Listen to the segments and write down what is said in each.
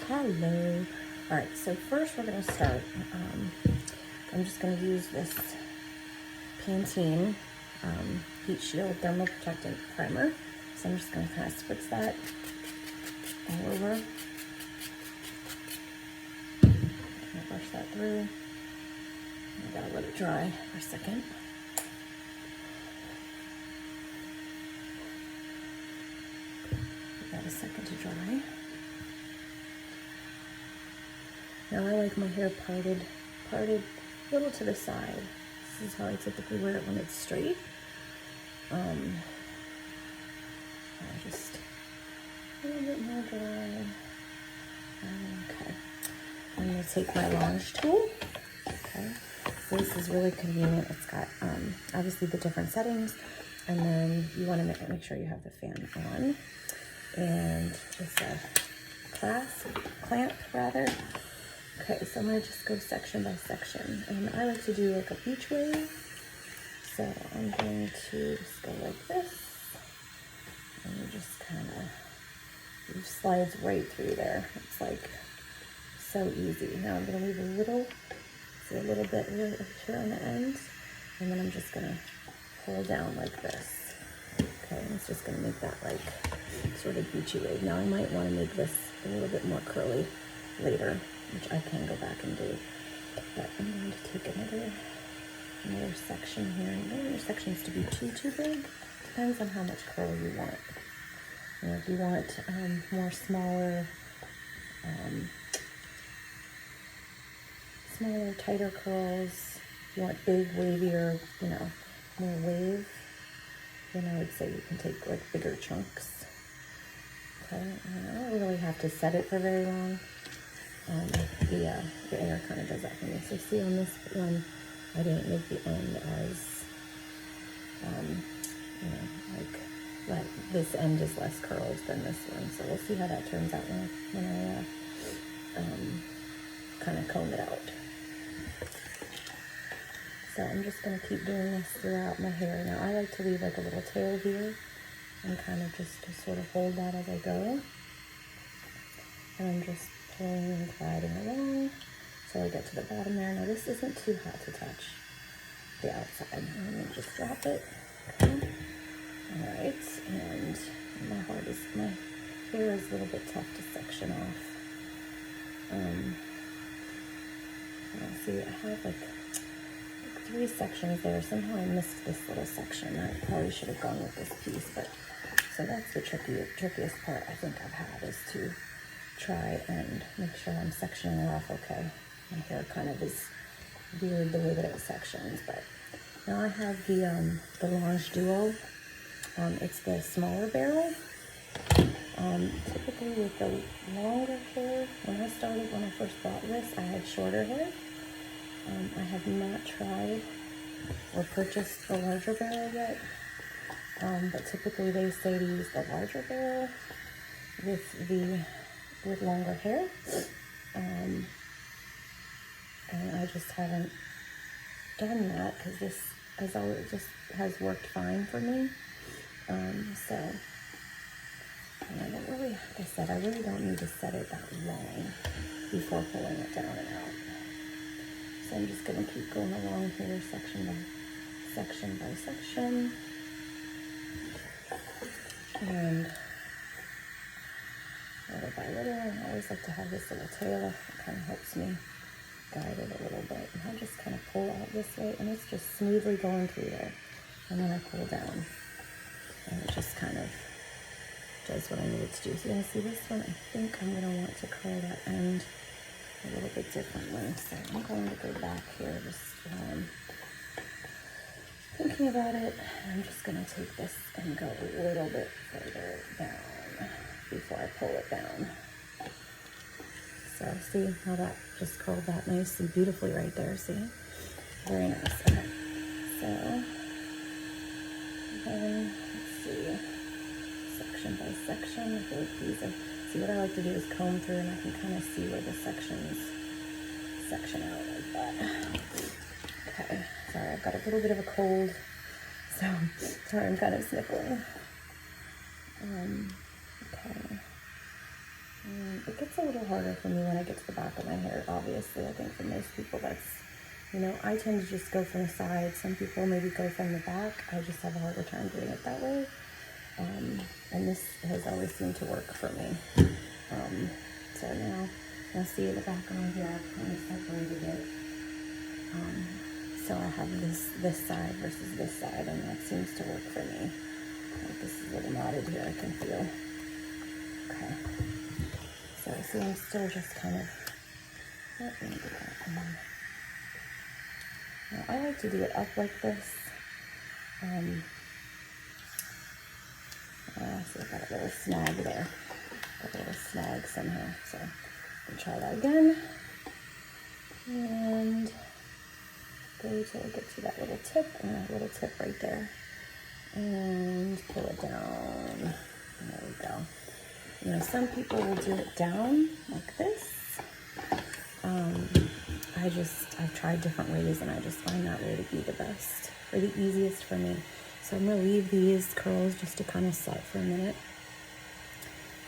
Hello. All right, so first we're gonna start. I'm just gonna use this Pantene Heat Shield Thermal Protectant Primer. So I'm just gonna kind of spritz that all over. Brush that through. I gotta let it dry for a second. Give that a second to dry. Now I like my hair parted a little to the side. This is how I typically wear it when it's straight. I just a little bit more dry. Okay. I'm gonna take my Lange tool. Okay. So this is really convenient. It's got obviously the different settings, and then you want to make sure you have the fan on, and just a clamp rather. Okay, so I'm gonna just go section by section, and I like to do like a beach wave. So I'm going to just go like this, and you just kind of, it slides right through there. It's like so easy. Now I'm gonna leave a little bit here on the ends, and then I'm just gonna pull down like this. Okay, and it's just gonna make that like sort of beachy wave. Now I might want to make this a little bit more curly later, which I can go back and do. But I'm going to take another section here. I don't want your sections to be too big. Depends on how much curl you want. You know, if you want more smaller, tighter curls, if you want big, wavier, more wave, then I would say you can take like bigger chunks. Okay, and I don't really have to set it for very long. The air kind of does that for me. So see on this one, I didn't make the end as, like this end is less curled than this one. So we'll see how that turns out when I kind of comb it out. So I'm just going to keep doing this throughout my hair. Now I like to leave like a little tail here and kind of just to sort of hold that as I go. And I'm just pulling and gliding along so I get to the bottom there. Now this isn't too hot to touch the outside. I'm going to just drop it. Okay. All right, and my hair is a little bit tough to section off. See, I have like 3 sections there. Somehow I missed this little section. I probably should have gone with this piece, but so that's the trickiest part I think I've had, is to try and make sure I'm sectioning it off okay. My hair kind of is weird the way that it sections, but now I have the Lange Duo. It's the smaller barrel. Typically with the longer hair, when I first bought this, I had shorter hair. I have not tried or purchased the larger barrel yet, but typically they say to use the larger barrel with longer hair, and I just haven't done that because this has worked fine for me. So and I don't really, like I said, I really don't need to set it that long before pulling it down and out. So I'm just going to keep going along here section by section. And little by little, I always like to have this little tail. It kind of helps me guide it a little bit. And I just kind of pull out this way, and it's just smoothly going through there. And then I pull down, and it just kind of does what I need it to do. So you're going to see this one, I think I'm going to want to curl that end a little bit differently. So I'm going to go back here just thinking about it. I'm just going to take this and go a little bit further down before I pull it down. So see how that just curled that nice and beautifully right there, see? Very nice. Okay. So then, let's see, section by section. I feel like these are, see, what I like to do is comb through, and I can kind of see where the sections section out like that. Okay, sorry, I've got a little bit of a cold, so sorry, I'm kind of sniffling. Okay, and It gets a little harder for me when I get to the back of my hair, obviously. I think for most people that's, you know, I tend to just go from the side. Some people maybe go from the back. I just have a harder time doing it that way. And this has always seemed to work for me. So now see the back of my hair, I've kind of separated it. So I have this side versus this side, and that seems to work for me. Like this is a little knotted here, I can feel. Okay. So see, I'm still just kind of, let me do that. Now, I like to do it up like this. So I've got a little snag there. Got a little snag somehow. So I'll try that again. And go till I get to that little tip, and that little tip right there. And pull it down. There we go. You know, some people will do it down like this. I've tried different ways, and I just find that way to be the best or the easiest for me. So I'm gonna leave these curls just to kind of set for a minute.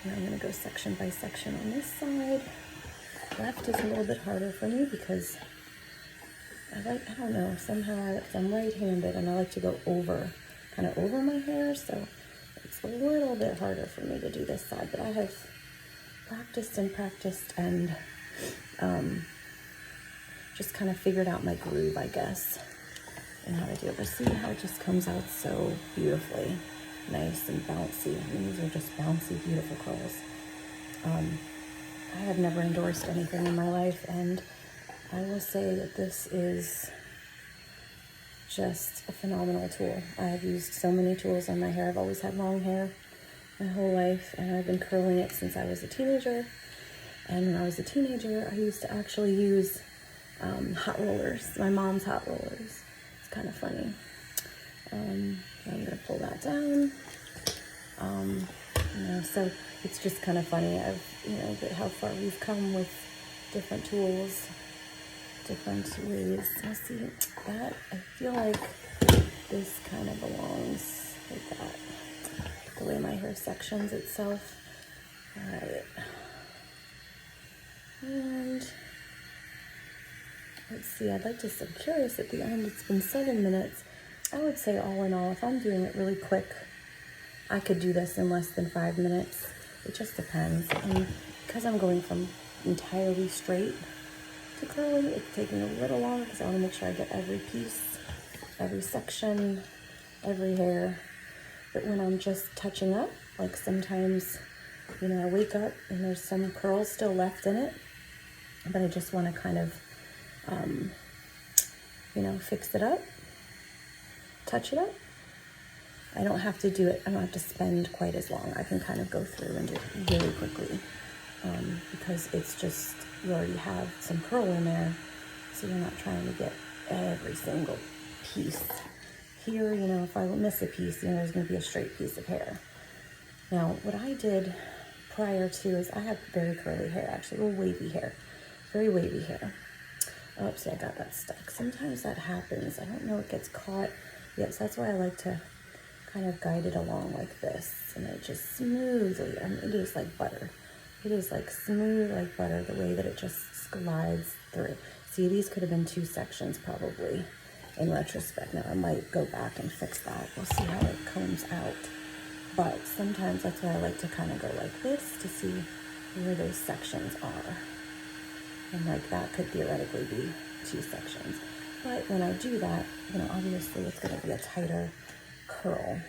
And I'm gonna go section by section on this side. Left is a little bit harder for me because I don't know, somehow I'm right-handed and I like to go kind of over my hair, so it's a little bit harder for me to do this side, but I have practiced and just kind of figured out my groove, I guess, and how to do it. But see how it just comes out so beautifully, nice and bouncy. I mean, these are just bouncy, beautiful curls. I have never endorsed anything in my life, and I will say that this is just a phenomenal tool. I have used so many tools on my hair. I've always had long hair my whole life, and I've been curling it since I was a teenager. And when I was a teenager, I used to actually use hot rollers, my mom's hot rollers. It's kind of funny. I'm gonna pull that down. You know, so it's just kind of funny of, you know, how far we've come with different tools, different ways. Let's see that. I feel like this kind of belongs like that, the way my hair sections itself. All right. And let's see, I'm curious at the end, it's been 7 minutes. I would say all in all, if I'm doing it really quick, I could do this in less than 5 minutes. It just depends. And because I'm going from entirely straight to curly, it's taking a little longer because I want to make sure I get every piece, every section, every hair. But when I'm just touching up, like sometimes, you know, I wake up and there's some curls still left in it, but I just want to kind of, you know, fix it up, touch it up. I don't have to do it, I don't have to spend quite as long. I can kind of go through and do it really quickly because it's just, you already have some curl in there, so you're not trying to get every single piece. Here, you know, if I miss a piece, you know, there's going to be a straight piece of hair. Now, what I did prior to is I have very curly hair, actually, well, wavy hair, very wavy hair. Oops, see, I got that stuck. Sometimes that happens. I don't know, it gets caught. Yes, that's why I like to kind of guide it along like this, and it just smoothly, I mean, it is like butter. It is like smooth like butter, the way that it just glides through. See, these could have been 2 sections probably in retrospect. Now I might go back and fix that. We'll see how it comes out. But sometimes that's why I like to kind of go like this to see where those sections are. And like that could theoretically be 2 sections. But when I do that, you know, obviously it's going to be a tighter curl.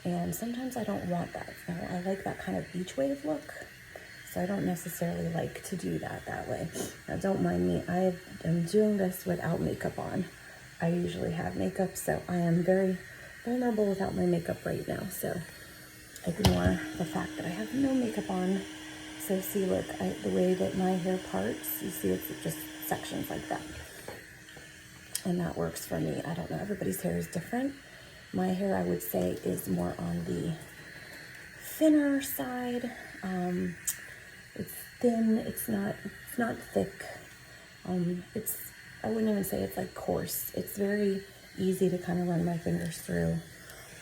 And sometimes I don't want that. Now, I like that kind of beach wave look. So I don't necessarily like to do that way. Now don't mind me, I am doing this without makeup on. I usually have makeup, so I am very vulnerable without my makeup right now. So ignore the fact that I have no makeup on. So see, look, the way that my hair parts, you see it's just sections like that. And that works for me. I don't know, everybody's hair is different. My hair, I would say, is more on the thinner side. It's thin, it's not thick. I wouldn't even say it's like coarse. It's very easy to kind of run my fingers through.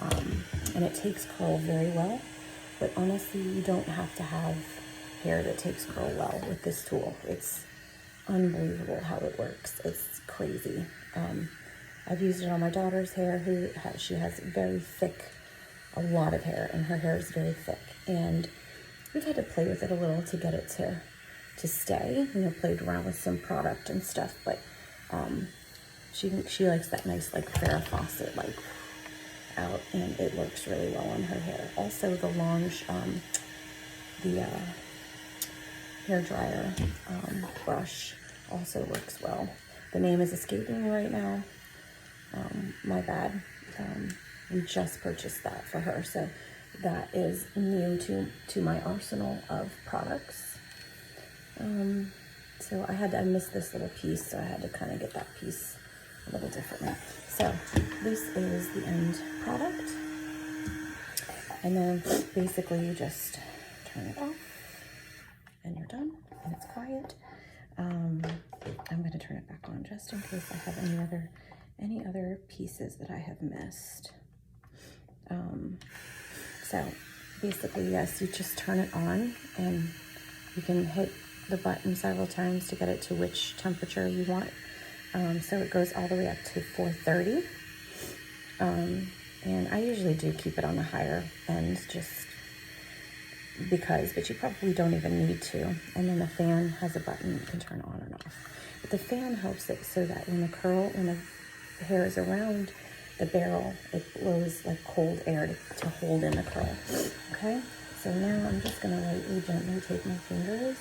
And it takes curl very well. But honestly, you don't have to have hair that takes curl well with this tool. It's unbelievable how it works. It's crazy. I've used it on my daughter's hair, she has very thick, a lot of hair, and her hair is very thick. And we've had to play with it a little to get it to stay. You know, played around with some product and stuff, but she likes that nice like Farrah Fawcett like out, and it works really well on her hair. Also, the Longe, the hair dryer brush also works well. The name is escaping me right now. My bad. We just purchased that for her, so that is new to my arsenal of products. So I missed this little piece, so I had to kind of get that piece a little differently. So this is the end product, and then basically you just turn it off and you're done, and it's quiet. I'm going to turn it back on just in case I have any other pieces that I have missed. So basically, yes, you just turn it on, and you can hit the button several times to get it to which temperature you want. So it goes all the way up to 430. And I usually do keep it on the higher end just because, but you probably don't even need to. And then the fan has a button you can turn on and off. But the fan helps it so that when the hair is around the barrel, it blows like cold air to hold in the curl. Okay, so now I'm just gonna lightly, gently take my fingers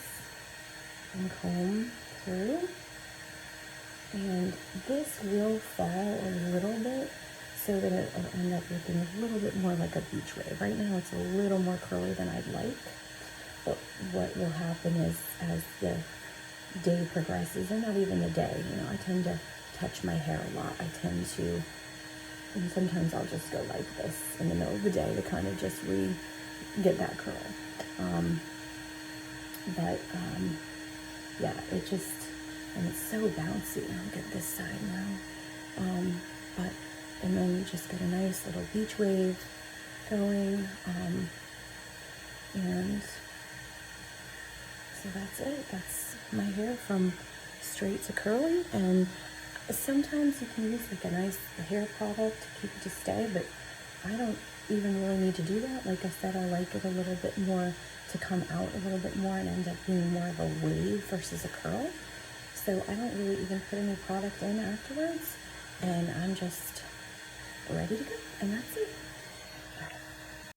and comb through. And this will fall a little bit so that it will end up looking a little bit more like a beach wave. Right now it's a little more curly than I'd like, but what will happen is as the day progresses, or not even the day, you know, I tend to touch my hair a lot. I tend to, and sometimes I'll just go like this in the middle of the day to kind of just get that curl. Yeah, it just, and it's so bouncy. I'll get this side now. And then you just get a nice little beach wave going. And so that's it. That's my hair from straight to curly. And sometimes you can use like a nice hair product to keep it to stay, but I don't even really need to do that. Like I said, I like it a little bit more to come out a little bit more and end up being more of a wave versus a curl. So I don't really even put any product in afterwards, and I'm just ready to go, and that's it.